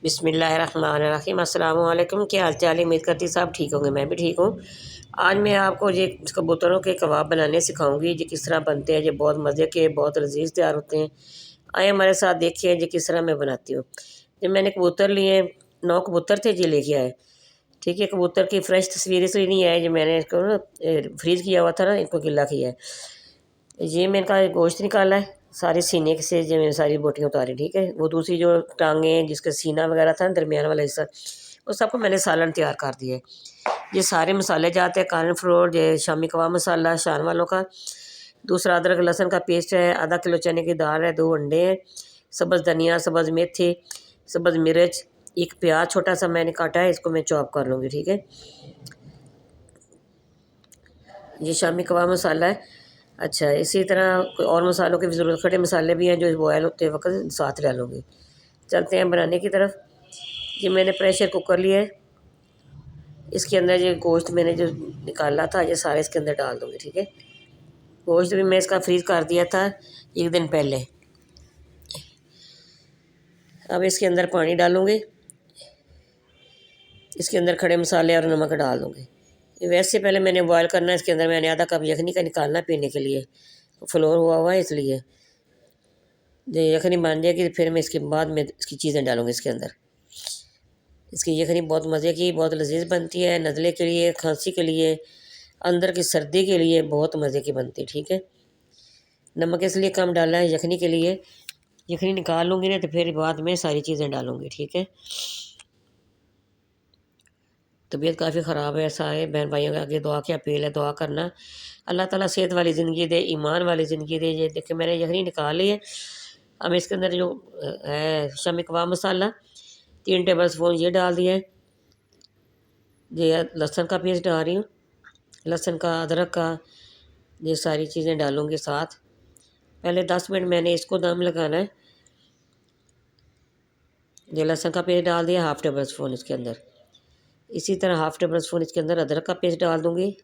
बिस्मिल्लाहिर्रहमानिर्रहीम। अस्सलाम वालेकुम। क्या हाल चाल है? उम्मीद करती सब ठीक होंगे, मैं भी ठीक हूँ। आज मैं आपको ये कबूतरों के कबाब बनाने सिखाऊंगी। ये किस तरह बनते हैं। ये बहुत मज़े के, बहुत लजीज तैयार होते हैं। आए हमारे साथ देखिए ये किस तरह मैं बनाती हूँ। जब मैंने कबूतर लिए, 9 कबूतर थे, ये लेके आए। ठीक है, कबूतर की फ्रेश तस्वीर इसलिए नहीं आए, जो मैंने इसको ना फ्रीज़ किया हुआ था ना, इनको गिला किया है। ये मैंने कहा गोश्त निकाला है सारे सीने से, जो मैंने सारी बोटियाँ उतारी। ठीक है, वो दूसरी जो टांगें, जिसका सीना वगैरह था, दरमियान वाला हिस्सा, वो सबको मैंने सालन तैयार कर दिया है। ये सारे मसाले जाते हैं, कॉर्न फ्लोर, ये शामी कबाब मसाला शान वालों का, दूसरा अदरक लहसुन का पेस्ट है, आधा किलो चने की दाल है, 2 अंडे हैं, सब्ज़ धनिया, सब्ज़ मेथी, सब्ज़ मिर्च, एक प्याज छोटा सा मैंने काटा है, इसको मैं चॉप कर लूँगी। ठीक है, ये शामी कबाब मसाला है। अच्छा, इसी तरह कोई और मसालों की भी ज़रूरत, खड़े मसाले भी हैं जो बॉयल होते वक्त साथ डालूँगी। चलते हैं बनाने की तरफ। ये मैंने प्रेशर कुकर लिया है, इसके अंदर ये गोश्त मैंने जो निकाला था, ये सारे इसके अंदर डाल दूँगी। ठीक है, गोश्त भी मैं इसका फ्रीज़ कर दिया था 1 दिन पहले। अब इसके अंदर पानी डालूँगी, इसके अंदर खड़े मसाले और नमक डाल दूँगी। वैसे पहले मैंने बॉयल करना है, इसके अंदर मैंने आधा कप यखनी का निकालना पीने के लिए, फ्लोर हुआ हुआ है इसलिए। जो यखनी बन जाएगी फिर मैं इसके बाद में इसकी चीज़ें डालूँगी इसके अंदर। इसकी यखनी बहुत मज़े की, बहुत लजीज बनती है। नज़ले के लिए, खांसी के लिए, अंदर की सर्दी के लिए बहुत मज़े की बनती है। ठीक है, नमक इसलिए कम डाला है यखनी के लिए। यखनी निकाल लूँगी ना तो फिर बाद में सारी चीज़ें डालूँगी। ठीक है, तबीयत काफ़ी ख़राब है। सारे बहन भाइयों के आगे दुआ की अपील है, दुआ करना अल्लाह ताला सेहत वाली ज़िंदगी दे, ईमान वाली ज़िंदगी दे। ये देखिए मैंने यखनी निकाल ली है। अब इसके अंदर जो है शामी कबाब मसाला 3 टेबल स्पून ये डाल दिया है। ये लहसुन का पेस्ट डाल रही हूँ, लहसुन का, अदरक का, ये सारी चीज़ें डालूँगी साथ। पहले 10 मिनट मैंने इसको दम लगाना है। ये लहसुन का पेस्ट डाल दिया, हाफ़ टेबल स्पून इसके अंदर। इसी तरह हाफ़ टेबल स्पून इसके अंदर अदरक का पेस्ट डाल दूँगी।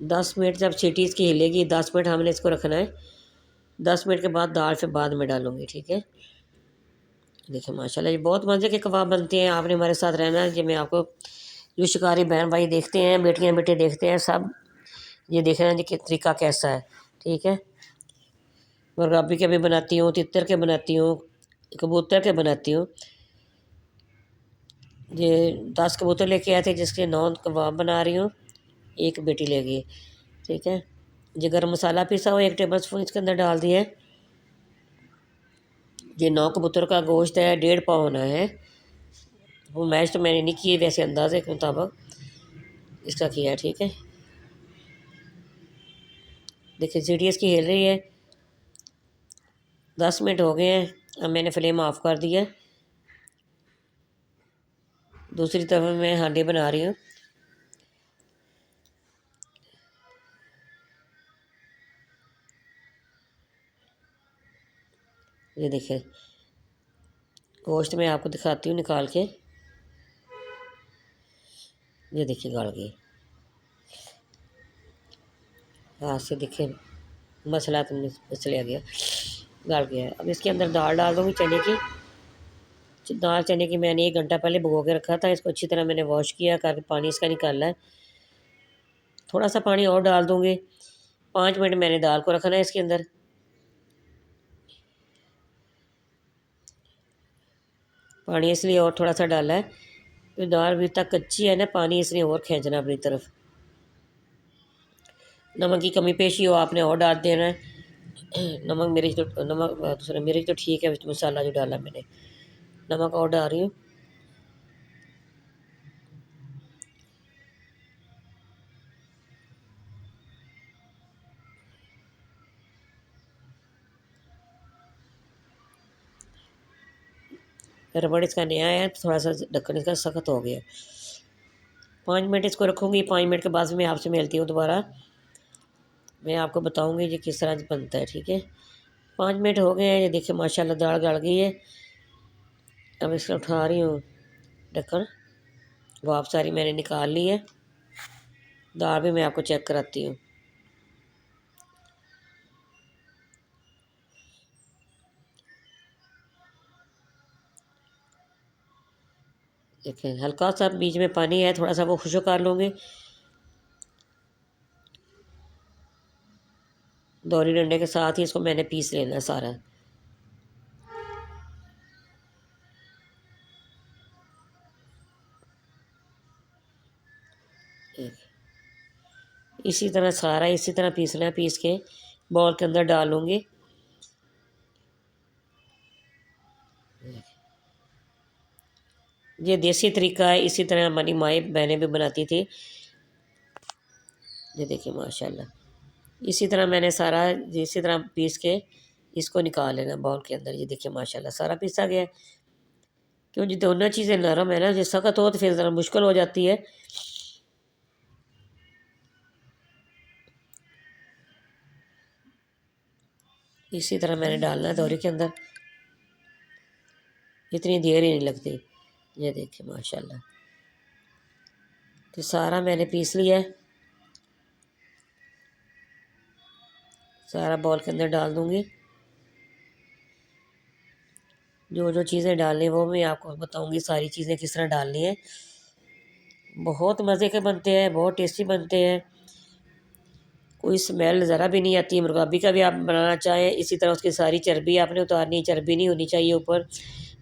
10 मिनट जब सीटी इसकी हिलेगी, 10 मिनट हमने इसको रखना है। 10 मिनट के बाद दाल फिर बाद में डालूँगी। ठीक है, देखिए माशाल्लाह ये बहुत मज़े के कबाब बनते हैं। आपने हमारे साथ रहना है। ये मैं आपको, जो शिकारी बहन भाई देखते हैं, बेटियाँ बेटे देखते हैं, सब ये देख रहे हैं कि तरीका कैसा है। ठीक है, मुर्गाबी के भी बनाती हूँ, तितर के बनाती हूँ, कबूतर के बनाती हूँ। ये 10 कबूतर लेके आए थे, जिसके 9 कबाब बना रही हूँ, एक बेटी ले गई। ठीक है, ये गर्म मसाला पीसा हुआ 1 टेबल स्पून इसके अंदर डाल दिया है। ये 9 कबूतर का गोश्त है, 1.5 पाव होना है। वो मैच तो मैंने नहीं किए, वैसे अंदाजे के मुताबिक इसका किया है। ठीक है, देखिए सीटी इसकी हिल रही है। 10 मिनट हो गए हैं। अब मैंने फ्लेम ऑफ कर दिया। दूसरी तरफ मैं हांडी बना रही हूँ। ये देखिए गोश्त मैं आपको दिखाती हूँ निकाल के। ये देखिए गल गई, हाथ से देखिए मसला तो चला गया, गल गया है। अब इसके अंदर दाल डाल दूँगी चने की। दाल चने की मैंने 1 घंटा पहले भिगो के रखा था। इसको अच्छी तरह मैंने वॉश किया करके पानी इसका निकाला है। थोड़ा सा पानी और डाल दूँगी। 5 मिनट मैंने दाल को रखना है इसके अंदर। पानी इसलिए और थोड़ा सा डाला है तो दाल अभी तक कच्ची है ना, पानी इसलिए और खींचना अपनी तरफ। नमक की कमी पेशी हो आपने और डाल देना है। नमक मिर्च तो, नमक दूसरा मिर्च तो ठीक है, मसाला जो डाला मैंने, नमक और डाल रही हूँ। रबड़ इसका नया है तो थोड़ा सा ढक्कन इसका सख्त हो गया। 5 मिनट इसको रखूँगी। 5 मिनट के बाद मैं आपसे मिलती हूँ दोबारा। मैं आपको बताऊँगी ये किस तरह बनता है। ठीक है, 5 मिनट हो गए हैं। ये देखिए माशाल्लाह दाल गल गई है। अब इसको उठा रही हूँ ढक्कन, भाप सारी मैंने निकाल ली है। दाल भी मैं आपको चेक कराती हूँ। देखें हल्का सा बीच में पानी है, थोड़ा सा वो खुश्क कर लूँगी। दोहरी डंडे के साथ ही इसको मैंने पीस लेना है सारा। इसी तरह सारा इसी तरह पीसना है, पीस के बॉल के अंदर डालूँगी। ये देसी तरीका है, इसी तरह हमारी माएँ बहनें भी बनाती थी। ये देखिए माशाल्लाह, इसी तरह मैंने सारा इसी तरह पीस के इसको निकाल लेना बाउल के अंदर। ये देखिए माशाल्लाह सारा पीसा गया है। क्यों जी दोनों चीज़ें नरम है ना, जो सख्त हो तो फिर ज़रा मुश्किल हो जाती है। इसी तरह मैंने डालना है दोहरी के अंदर, इतनी देर ही नहीं लगती। ये देखिए माशाल्लाह, तो सारा मैंने पीस लिया है, सारा बॉल के अंदर डाल दूँगी। जो जो चीज़ें डालनी है वो मैं आपको बताऊँगी, सारी चीज़ें किस तरह डालनी है। बहुत मज़े के बनते हैं, बहुत टेस्टी बनते हैं, कोई स्मेल ज़रा भी नहीं आती है। मुर्गाबी का भी आप बनाना चाहें इसी तरह उसकी सारी चर्बी आपने उतारनी है, चर्बी नहीं होनी चाहिए ऊपर,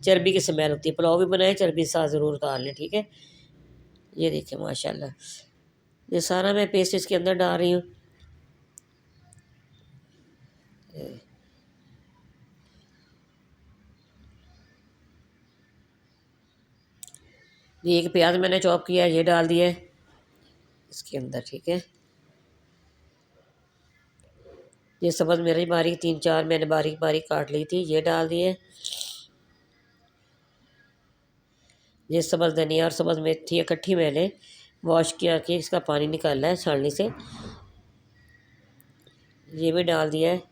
चर्बी की स्मेल होती है। पुलाव भी बनाएं चर्बी के साथ ज़रूर उतार लें, ठीक है। ये देखिए माशाल्लाह, ये सारा मैं पेस्ट इसके अंदर डाल रही हूँ। ये एक प्याज मैंने चॉप किया है, ये डाल दिया है इसके अंदर, ठीक है। ये सब्ज़ मेरी बारीक 3-4 मैंने बारीक बारीक काट ली थी, ये डाल दिए। ये सब्ज़ धनिया और सब्ज़ मेथी इकट्ठी मैंने वॉश किया कि इसका पानी निकालना है छाननी से, ये भी डाल दिया है।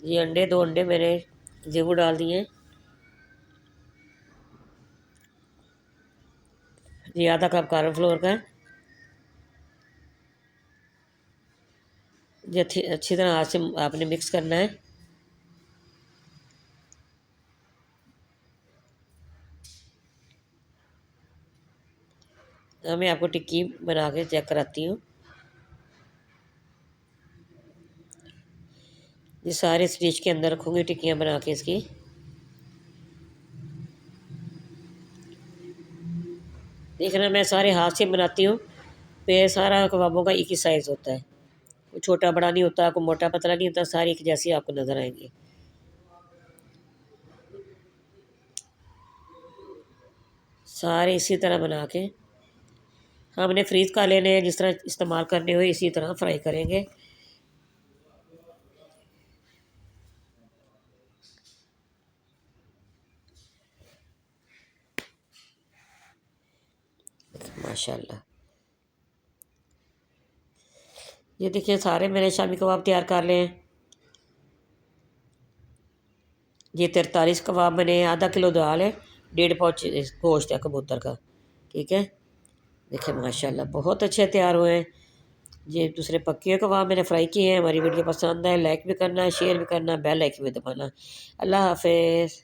ये अंडे 2 अंडे मैंने ये वो डाल दिए हैं। ये आधा कप कॉर्नफ्लोर का, ये अच्छी तरह हाथ से आपने मिक्स करना है। मैं आपको टिक्की बना के चेक कराती हूँ। ये सारे इस डिश के अंदर रखूँगी टिक्कियाँ बना के इसकी। देखना मैं सारे हाथ से बनाती हूँ, पे सारा कबाबों का एक ही साइज़ होता है, कोई छोटा बड़ा नहीं होता, कोई मोटा पतला नहीं होता, सारी एक जैसी आपको नज़र आएंगी। सारे इसी तरह बना के हमने फ्रीज़ कर लेने हैं, जिस तरह इस्तेमाल करने हुए इसी तरह फ्राई करेंगे। माशाल्लाह, ये देखिए सारे मैंने शामी कबाब तैयार कर लिए हैं। ये 43 कबाब बने, आधा किलो दाल है, 1.5 पाउच गोश्त है कबूतर का, ठीक है। देखिए माशाल्लाह बहुत अच्छे तैयार हुए हैं। ये दूसरे पक्के हुए कबाब मैंने फ्राई किए हैं। हमारी वीडियो पसंद है लाइक भी करना है, शेयर भी करना है, बेल आइकन भी दबाना। अल्लाह हाफ़िज़।